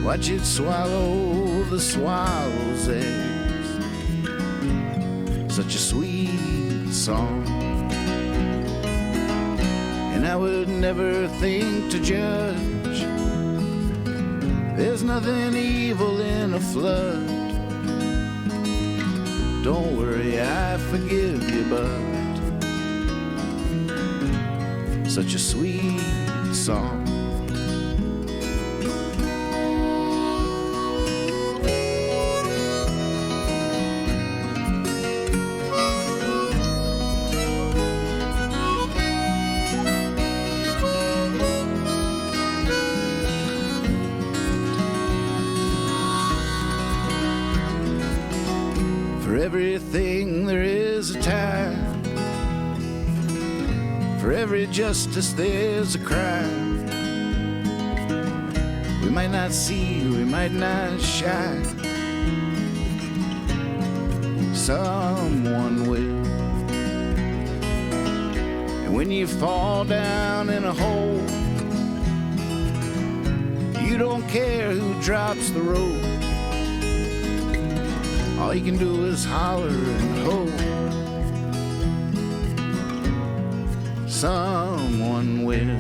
Watch it swallow the swallow's eggs. Such a sweet song. And I would never think to judge. There's nothing evil in a flood. Don't worry, I forgive you, but such a sweet song. For everything there is a time. For every justice there's a crime. We might not see, we might not shine. Someone will. And when you fall down in a hole, you don't care who drops the rope. All you can do is holler and hope someone will.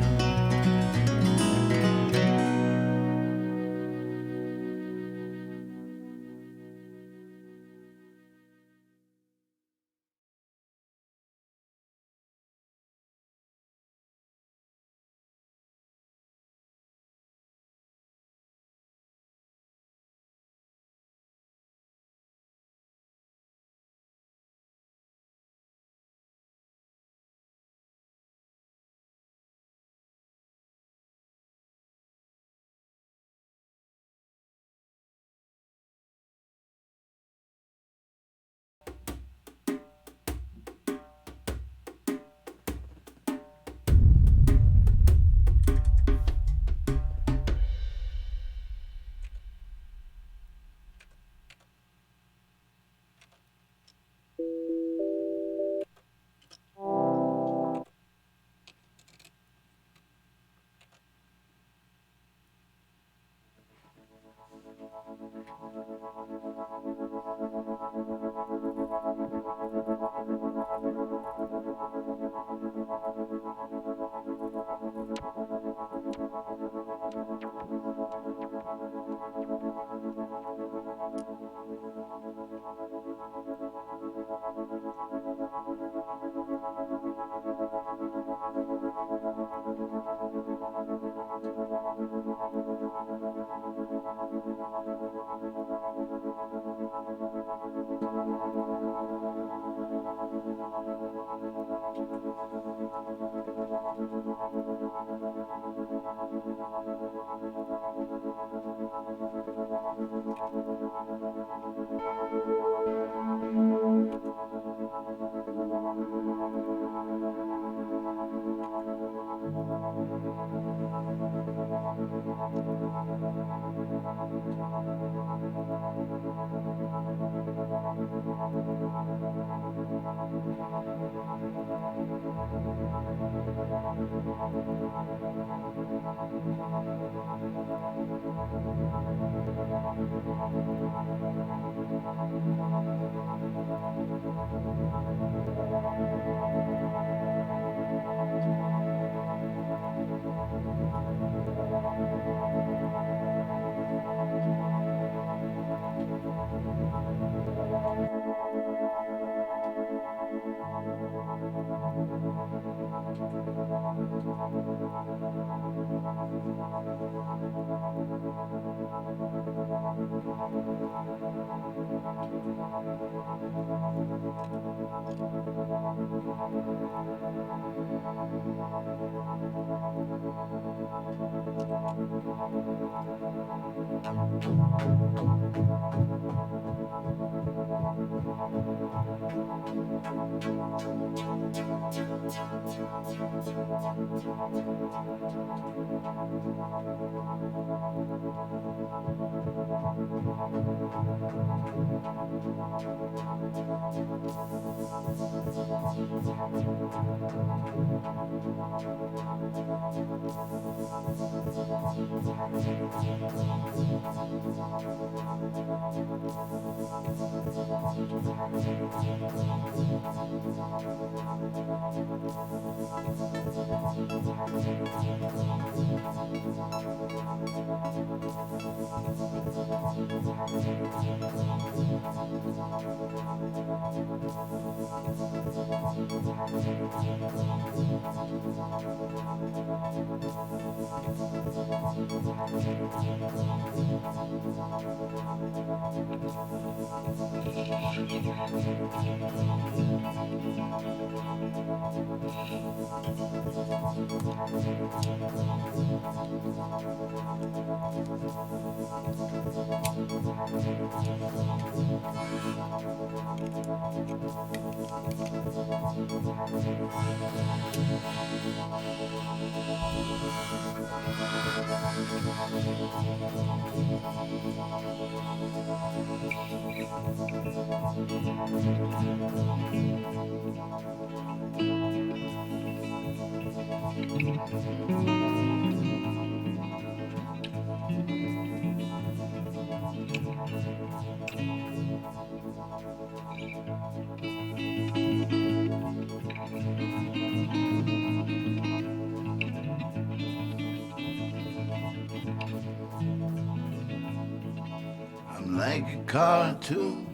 I'm like a cartoon,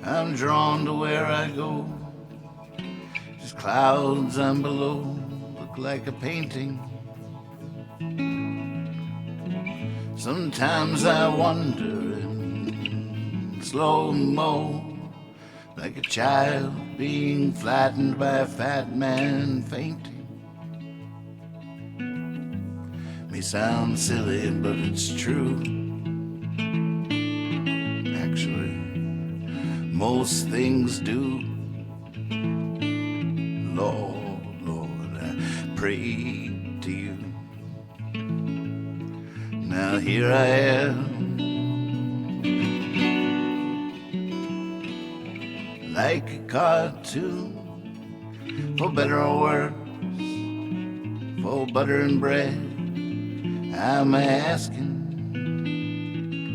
I'm drawn to where I go. Just clouds I'm below, look like a painting. Sometimes I wonder in slow-mo, like a child being flattened by a fat man fainting. May sound silly, but it's true. Actually, most things do. Lord, Lord, I pray to you. Now here I am, like a cartoon, for better or worse, for butter and bread, I'm asking.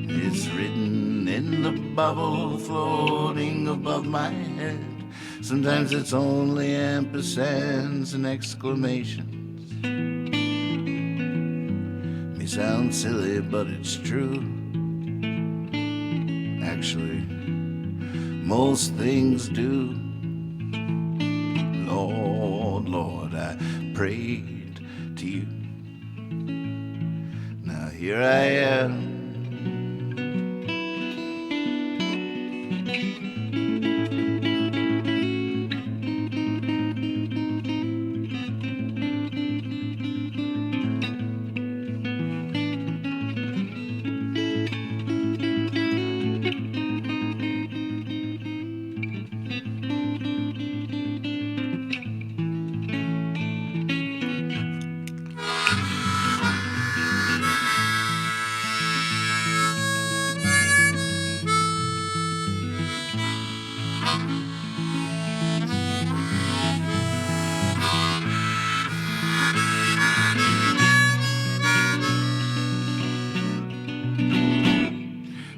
It's written in the bubble floating above my head. Sometimes it's only ampersands and exclamations. May sound silly, but it's true. Actually, most things do. Lord, Lord, I prayed to you. Now here I am,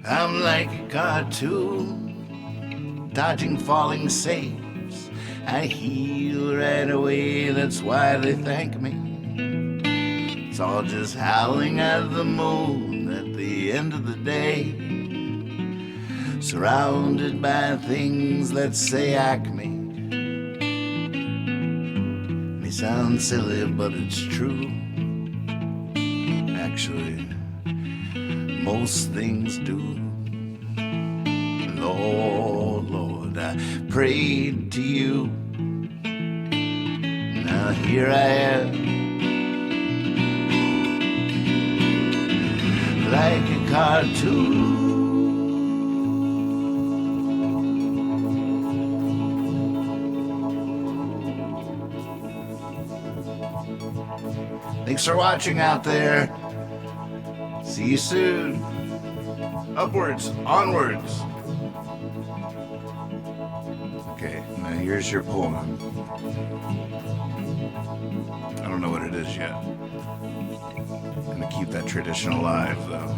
I'm like a cartoon, dodging falling saves. I heal right away, that's why they thank me. It's all just howling at the moon at the end of the day, surrounded by things that say Acme. May sounds silly, but it's true. Actually, most things do. Lord, Lord, I prayed to you. Now here I am, like a cartoon. Thanks for watching out there. See you soon. Upwards, onwards. Okay, now here's your poem. I don't know what it is yet. I'm gonna keep that tradition alive, though.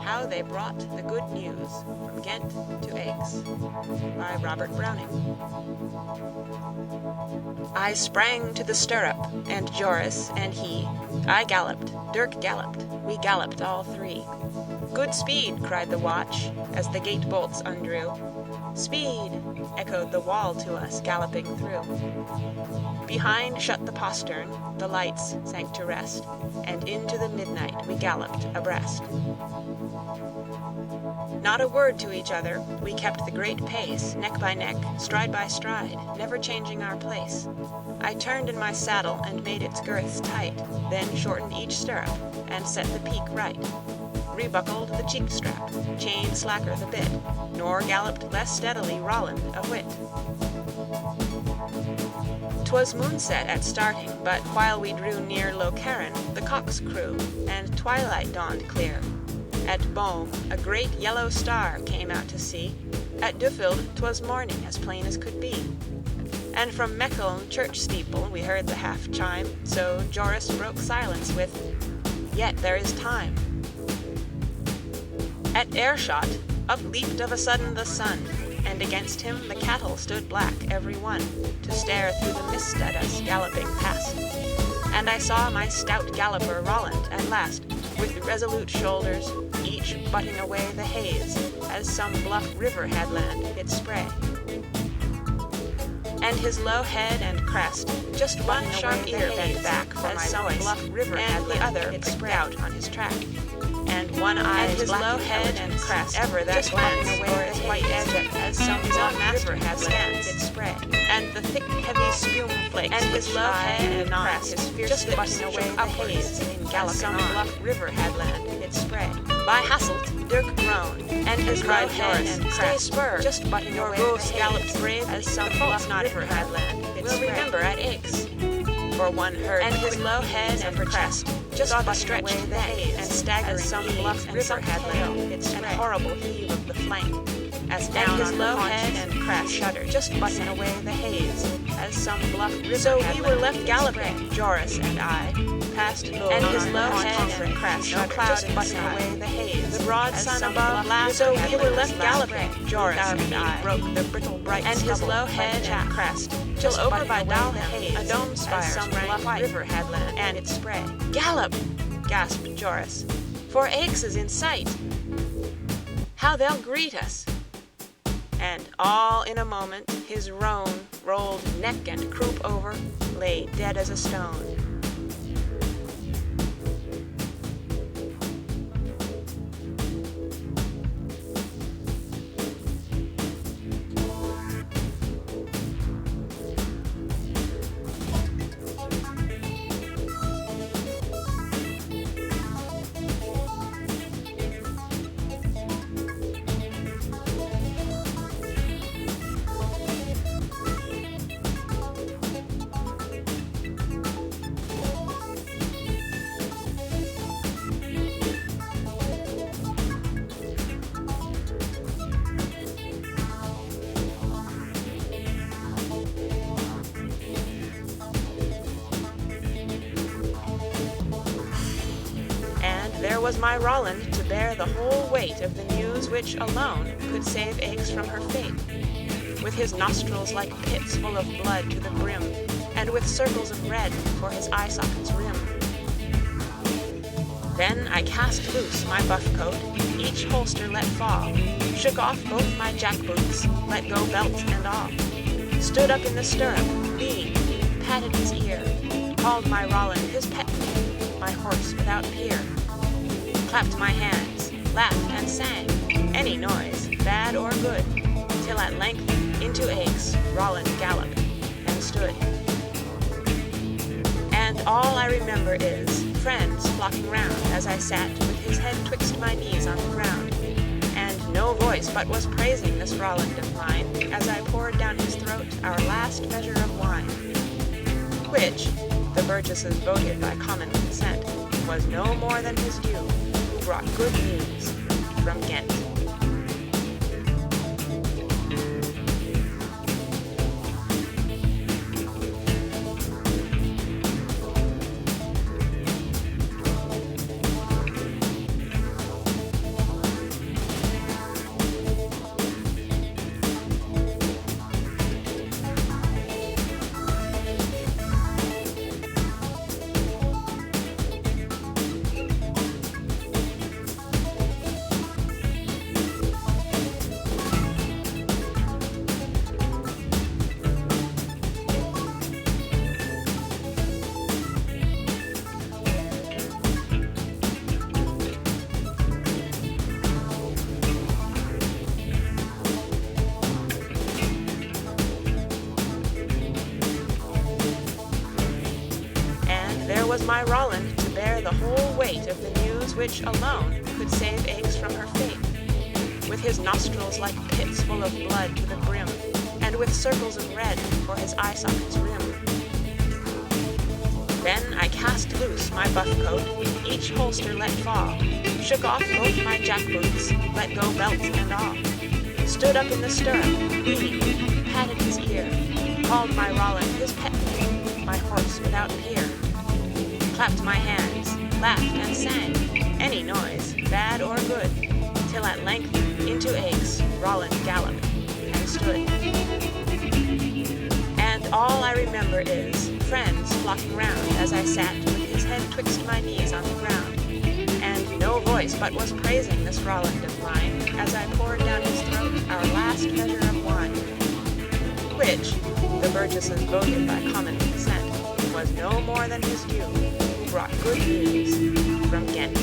How They Brought the Good News from Ghent to Aix by Robert Browning. I sprang to the stirrup, and Joris and he. I galloped, Dirk galloped, we galloped all three. Good speed, cried the watch, as the gate bolts undrew. Speed, echoed the wall to us, galloping through. Behind shut the postern, the lights sank to rest, and into the midnight we galloped abreast. Not a word to each other, we kept the great pace, neck by neck, stride by stride, never changing our place. I turned in my saddle and made its girths tight, then shortened each stirrup, and set the peak right. Rebuckled the cheek strap, chained slacker the bit, nor galloped less steadily Roland a whit. 'Twas moonset at starting, but while we drew near Locarron, the cocks crew, and twilight dawned clear. At Boom, a great yellow star came out to sea. At Duffield, 'twas morning as plain as could be. And from Mecheln church steeple we heard the half chime, so Joris broke silence with, "Yet there is time." At Airshot, up leaped of a sudden the sun, and against him the cattle stood black every one, to stare through the mist at us galloping past. And I saw my stout galloper Roland at last, with resolute shoulders, each butting away the haze, as some bluff river headland its spray. And his low head and crest, just one sharp ear bent back for as some bluff river and the other its out on his track. And one eye, his low head and crest, ever that glance o'er his white edge as some bluff river headland its spray. And the thick, heavy spume flakes, and his low head and crest, his fierce just butting away the haze in galloping some bluff river headland its spray. By Hasselt, Dirk groaned, and his low head and crest, spur, just butting away the haze, galloped brave as some bluff river headland its spray. We'll remember at Aix. For one heard, and his low head and crest, just stretched away the haze, and staggering some bluff river headland its and horrible heave of the flank. As down his low head and crest shuddered, just butting away the haze, as some bluff river. So we were left galloping, Joris and I, past low, and his low head and crest, a cloud just butting away the haze. The broad sun above laughed. So we were left galloping, Joris and I, broke the brittle bright and his low head and crest, till over by Dalham, a dome spire some bluff river headland and its spray. Gallop! Gasped Joris, for Aix is in sight. How they'll greet us! And all in a moment his roan rolled neck and croup over, lay dead as a stone. was my Roland to bear the whole weight of the news which alone could save Aix from her fate. With his nostrils like pits full of blood to the brim, and with circles of red for his eye sockets rim. Then I cast loose my buff coat, each holster let fall, shook off both my jackboots, let go belt and all, stood up in the stirrup, leaned, patted his ear, called my Roland his pet name, my horse without peer, clapped my hands, laughed and sang, any noise, bad or good, till at length into Aix Roland galloped and stood. And all I remember is friends flocking round as I sat with his head twixt my knees on the ground, and no voice but was praising this Roland of mine as I poured down his throat our last measure of wine, which, the burgesses voted by common consent, was no more than his due, who brought good news from Ghent. Was my Roland to bear the whole weight of the news which alone could save Aix from her fate, with his nostrils like pits full of blood to the brim, and with circles of red for his eye sockets rim. Then I cast loose my buff coat, each holster let fall, shook off both my jackboots, let go belt and all, stood up in the stirrup, leaned, patted his ear, called my Roland his pet name, my horse without peer, clapped my hands, laughed and sang, any noise, bad or good, till at length into Aix Roland galloped and stood. And all I remember is friends flocking round as I sat with his head twixt my knees on the ground, and no voice but was praising this Roland of mine as I poured down his throat our last measure of wine, which, the burgesses voted by common consent, was no more than his due, who brought good news from Ghent.